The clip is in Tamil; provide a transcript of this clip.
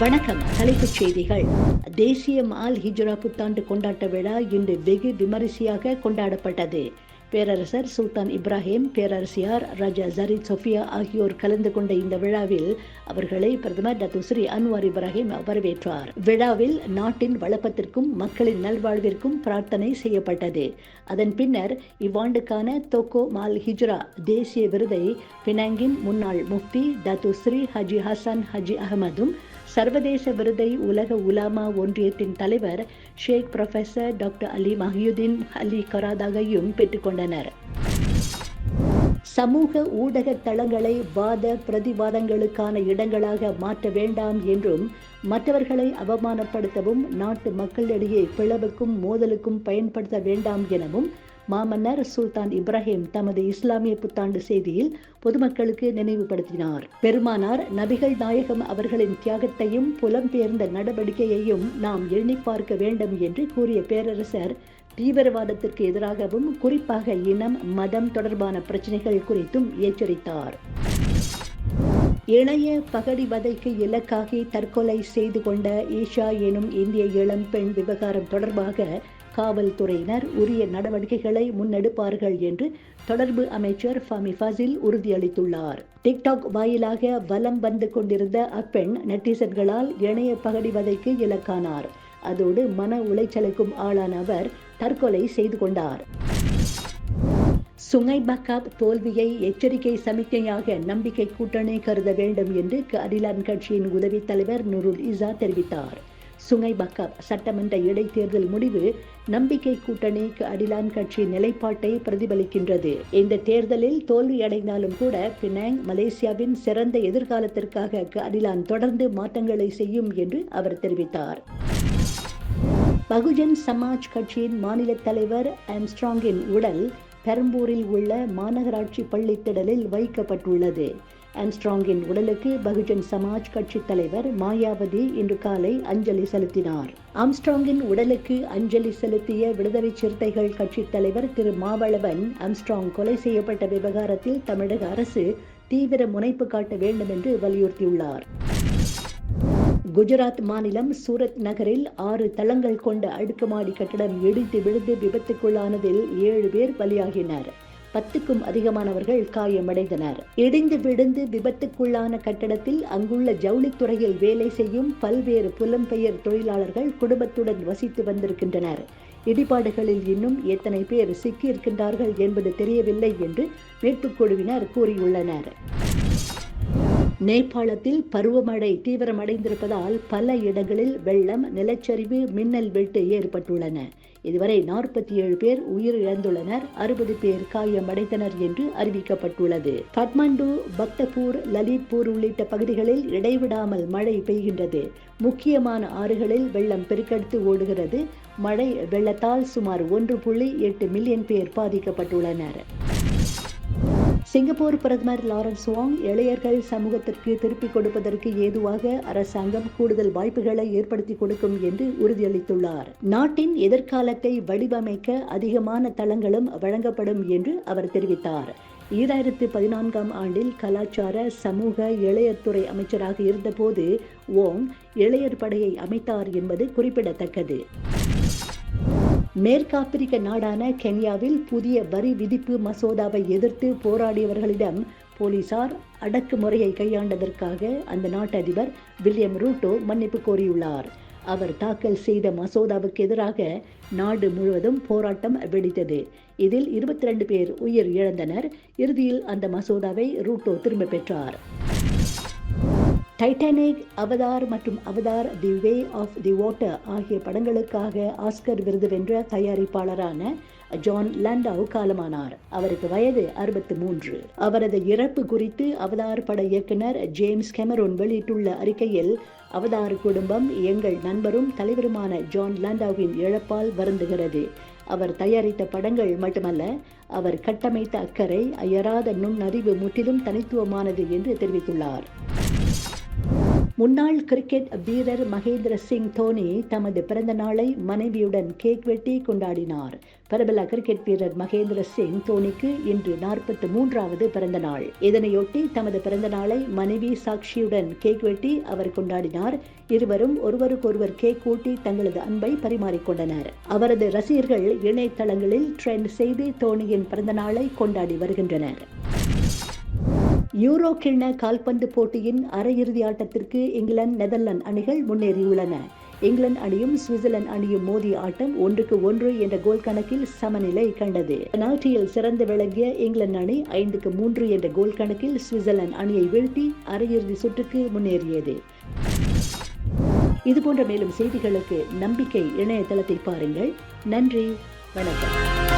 வணக்கம். தலைப்புச் செய்திகள். தேசிய ஆல் ஹிஜ்ரா புத்தாண்டு கொண்டாட்ட விழா இன்று வெகு விமரிசையாக கொண்டாடப்பட்டது. பேரரசர் சுல்தான் இப்ராஹிம், பேரரசியார் ராஜா ஜரீத் சொஃபியா ஆகியோர் கலந்து கொண்ட இந்த விழாவில் அவர்களை பிரதமர் டத்துஸ்ரீ அன்வார் இப்ராஹிம் வரவேற்றார். விழாவில் நாட்டின் வளப்பத்திற்கும் மக்களின் நல்வாழ்விற்கும் பிரார்த்தனை செய்யப்பட்டது. அதன் பின்னர் இவ்வாண்டுக்கான தோக்கோ மால் ஹிஜ்ரா தேசிய விருதை பினாங்கின் முன்னாள் முஃப்தி டத்துஸ்ரீ ஹஜி ஹசன் ஹஜி அகமதும், சர்வதேச விருதை உலக உலாமா ஒன்றியத்தின் தலைவர் ஷேக் புரொஃபசர் டாக்டர் அலி மஹியுதீன் அலி கராதாகையும் பெற்றுக்கொண்டனர். சமூக ஊடக தளங்களை வாத பிரதிவாதங்களுக்கான இடங்களாக மாற்ற வேண்டாம் என்றும், மற்றவர்களை அவமானப்படுத்தவும் நாட்டு மக்களிடையே பிளவுக்கும் மோதலுக்கும் பயன்படுத்த வேண்டாம் எனவும் மாமன்னர் சுல்தான் இப்ராஹிம் தமது இஸ்லாமிய புத்தாண்டு செய்தியில் பொதுமக்களுக்கு நினைவுபடுத்தினார். பெருமானார் நபிகள் நாயகம் அவர்களின் தியாகத்தையும் புலம்பெயர்ந்த நடவடிக்கையையும் நாம் எண்ணி பார்க்க வேண்டும் என்று கூறிய பேரரசர், தீவிரவாதத்திற்கு எதிராகவும் குறிப்பாக இனம் மதம் தொடர்பான பிரச்சனைகள் குறித்தும் எச்சரித்தார். இணைய பகடிவதைக்கு இலக்காகி தற்கொலை செய்து கொண்ட ஈஷா எனும் இந்திய இளம் பெண் விவகாரம் தொடர்பாக காவல்துறையினர் உரிய நடவடிக்கைகளை முன்னெடுப்பார்கள் என்று தொடர்பு அமைச்சர் ஃபமி ஃபசில் உறுதியளித்துள்ளார். டிக்டாக் வாயிலாக வலம் வந்து கொண்டிருந்த அப்பெண் நெட்டிசன்களால் இணைய பகடிவதைக்கு இலக்கானார். அதோடு மன உளைச்சலுக்கும் ஆளான அவர் தற்கொலை செய்து கொண்டார். சுங்கை பக்காப் தோல்வியை எச்சரிக்கை சமிக்கையாக நம்பிக்கை கூட்டணி கருத வேண்டும் என்று அடிலான் கட்சியின் உதவி தலைவர் நுருல் இசா தெரிவித்தார். சுங்கை பக்காப் சட்டமன்ற இடைத்தேர்தல் முடிவு நம்பிக்கை கூட்டணிக்கு அடிலான் கட்சியின் நிலைப்பாட்டை பிரதிபலிக்கின்றது. இந்த தேர்தலில் தோல்வியடைந்தாலும் கூட பினாங் மலேசியாவின் சிறந்த எதிர்காலத்திற்காக அடிலான் தொடர்ந்து மாற்றங்களை செய்யும் என்று அவர் தெரிவித்தார். பகுஜன் சமாஜ் கட்சியின் மாநில தலைவர் ஆம்ஸ்ட்ராங்கின் உடல் பெரம்பூரில் உள்ள மாநகராட்சி பள்ளித்திடலில் வைக்கப்பட்டுள்ளது. ஆம்ஸ்ட்ராங்கின் உடலுக்கு பகுஜன் சமாஜ் கட்சி தலைவர் மாயாவதி இன்று காலை அஞ்சலி செலுத்தினார். ஆம்ஸ்ட்ராங்கின் உடலுக்கு அஞ்சலி செலுத்திய விடுதலை சிறுத்தைகள் கட்சி தலைவர் திரு மாவளவன், ஆம்ஸ்ட்ராங் கொலை செய்யப்பட்ட விவகாரத்தில் தமிழக அரசு தீவிர முனைப்பு காட்ட வேண்டும் என்று வலியுறுத்தியுள்ளார். குஜராத் மாநிலம் சூரத் நகரில் 6 தளங்கள் கொண்ட அடுக்குமாடி கட்டடம் இடிந்து விழுந்து விபத்துக்குள்ளானதில் 7 பேர் பலியாகினர். 10க்கும் அதிகமானவர்கள் காயமடைந்தனர். இடிந்து விழுந்து விபத்துக்குள்ளான கட்டடத்தில் அங்குள்ள ஜவுளித்துறையில் வேலை செய்யும் பல்வேறு புலம்பெயர் தொழிலாளர்கள் குடும்பத்துடன் வசித்து வந்திருக்கின்றனர். இடிபாடுகளில் இன்னும் எத்தனை பேர் சிக்கியிருக்கின்றார்கள் என்பது தெரியவில்லை என்று மீட்புக் குழுவினர் கூறியுள்ளனர். நேபாளத்தில் பருவமழை தீவிரமடைந்திருப்பதால் பல இடங்களில் வெள்ளம், நிலச்சரிவு, மின்னல் வெட்டு ஏற்பட்டுள்ளன. இதுவரை 47 பேர் உயிரிழந்துள்ளனர், 60 பேர் காயமடைந்தனர் என்று அறிவிக்கப்பட்டுள்ளது. காட்மாண்டு, பக்தபூர், லலித்பூர் உள்ளிட்ட பகுதிகளில் இடைவிடாமல் மழை பெய்கின்றது. முக்கியமான ஆறுகளில் வெள்ளம் பெருக்கெடுத்து ஓடுகிறது. மழை வெள்ளத்தால் சுமார் 1.8 மில்லியன் பேர் பாதிக்கப்பட்டுள்ளனர். சிங்கப்பூர் பிரதமர் லாரன்ஸ் வாங் இளையர்கள் சமூகத்திற்கு திருப்பிக் கொடுப்பதற்கு ஏதுவாக அரசாங்கம் கூடுதல் வாய்ப்புகளை ஏற்படுத்தி கொடுக்கும் என்று உறுதியளித்துள்ளார். நாட்டின் எதிர்காலத்தை வடிவமைக்க அதிகமான தளங்களும் வழங்கப்படும் என்று அவர் தெரிவித்தார். 2014ஆம் ஆண்டில் கலாச்சார சமூக இளையர் துறை அமைச்சராக இருந்தபோது வோங் இளையர் படையை அமைத்தார் என்பது குறிப்பிடத்தக்கது. மேற்காப்பிரிக்க நாடான கென்யாவில் புதிய வரி விதிப்பு மசோதாவை எதிர்த்து போராடியவர்களிடம் போலீசார் அடக்குமுறையை கையாண்டதற்காக அந்த நாட்டு அதிபர் வில்லியம் ரூட்டோ மன்னிப்பு கோரியுள்ளார். அவர் தாக்கல் செய்த மசோதாவுக்கு எதிராக நாடு முழுவதும் போராட்டம் வெடித்தது. இதில் 22 பேர் உயிர் இழந்தனர். இறுதியில் அந்த மசோதாவை ரூட்டோ திரும்ப பெற்றார். டைட்டானிக், அவதார் மற்றும் Avatar the way of the water ஆகிய படங்களுக்காக ஆஸ்கர் விருது வென்ற தயாரிப்பாளரான ஜான் லாண்டோ காலமானார். அவருக்கு வயது 63. அவரது இறப்பு குறித்து அவதார் பட இயக்குனர் ஜேம்ஸ் கெமரூன் வெளியிட்டுள்ள அறிக்கையில், அவதார் குடும்பம் எங்கள் நண்பரும் தலைவருமான ஜான் லாண்டோவின் இழப்பால் வருந்துகிறது. அவர் தயாரித்த படங்கள் மட்டுமல்ல, அவர் கட்டமைத்த அக்கறை, அயராத நுண்ணறிவு முற்றிலும் தனித்துவமானது என்று தெரிவித்துள்ளார். முன்னாள் கிரிக்கெட் வீரர் மகேந்திர சிங் தோனி தமது பிறந்த நாளை மனைவியுடன் கேக் வெட்டி கொண்டாடினார். பிரபல கிரிக்கெட் வீரர் மகேந்திர சிங் தோனிக்கு இன்று 43வது பிறந்த நாள். இதனையொட்டி தமது பிறந்த நாளை மனைவி சாக்ஷியுடன் கேக் வெட்டி அவர் கொண்டாடினார். இருவரும் ஒருவருக்கொருவர் கேக் ஊட்டி தங்களது அன்பை பரிமாறிக்கொண்டனர். அவரது ரசிகர்கள் இணையதளங்களில் ட்ரெண்ட் செய்து தோனியின் பிறந்த நாளை கொண்டாடி வருகின்றனர். யூரோ கிண்ண கால்பந்து போட்டியின் அரையிறுதி ஆட்டத்திற்கு இங்கிலாந்து நெதர்லாந்து அணிகள் முன்னேறியுள்ளன. இங்கிலாந்து அணியும் சுவிட்சர்லாந்து அணியும் மோதிய ஆட்டம் 1-1 என்ற கோல் கணக்கில் சமநிலை கண்டது. பெனால்டியில் சிறந்து விளங்கிய இங்கிலாந்து அணி 5-3 என்ற கோல் கணக்கில் சுவிட்சர்லாந்து அணியை வீழ்த்தி அரையிறுதி சுற்றுக்கு முன்னேறியது. இதுபோன்ற மேலும் செய்திகளுக்கு நம்பிக்கை இணையதளத்தை பாருங்கள். நன்றி, வணக்கம்.